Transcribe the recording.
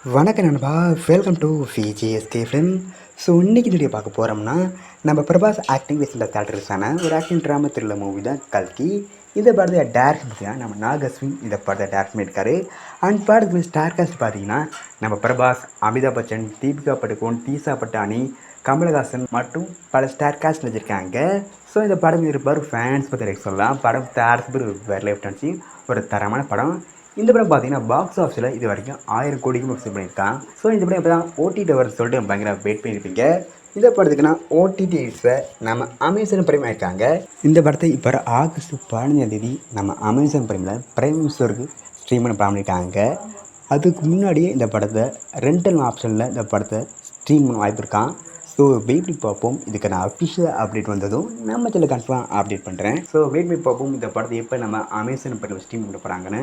வணக்கம் நண்பா. Welcome to VJSK film. So இன்றைக்கி வீடியோ பார்க்க போகிறோம்னா நம்ம பிரபாஸ் ஆக்டிங் விசில் தேட்டர்ஸான ஒரு ஆக்டிங் ட்ராமா த்ரில்லர் மூவி தான் கல்கி. இந்த படத்தை டேரக்ட் பார்த்தீங்கன்னா நம்ம நாகஸ்வின் இந்த படத்தை டேரக்ட் பண்ணியிருக்காரு. அண்ட் படத்துக்கு ஸ்டார் காஸ்ட் பார்த்தீங்கன்னா நம்ம பிரபாஸ், அமிதாப் பச்சன், தீபிகா படுகோன், தீசா பட்டானி, கமலஹாசன் மற்றும் பல ஸ்டார் காஸ்ட் வச்சுருக்காங்க. ஸோ இந்த படம் இருப்பார் ஃபேன்ஸ் பற்றி சொல்லலாம். படம் தேட்டர் வேறு லைஃப் ஒரு தரமான படம். இந்த படம் பார்த்தீங்கன்னா பாக்ஸ் ஆஃபீஸில் இது வரைக்கும் 1000 கோடிக்கு வசூல் பண்ணியிருக்கான். ஸோ இந்த படம் இப்போ தான் ஓடிடி வர சொல்லிட்டு பயங்கர வெயிட் பண்ணியிருப்பீங்க. இந்த படத்துக்குன்னா ஓடிடிஸை நம்ம அமேசான் பிரைம் ஆயிருக்காங்க. இந்த படத்தை இப்போ ஆகஸ்ட் 15 நம்ம அமேசான் பிரைமில் பிரைம் மினிஸ்டருக்கு ஸ்ட்ரீம் பண்ண பண்ணிட்டாங்க. அதுக்கு முன்னாடியே இந்த படத்தை ரெண்டல் ஆப்ஷனில் இந்த படத்தை ஸ்ட்ரீம் பண்ண வாய்ப்பு இருக்கான். ஸோ வெயிட் பண்ணி பார்ப்போம். இதுக்கு நான் அஃபிஷியல் அப்டேட் வந்ததும் நம்ம சேனல் கன்ஃபார்ம் அப்டேட் பண்ணுறேன். ஸோ வெயிட் பண்ணி பார்ப்போம் இந்த படத்தை எப்போ நம்ம அமேசான் பிரைமில் ஸ்ட்ரீம் பண்ண போகிறாங்கன்னு.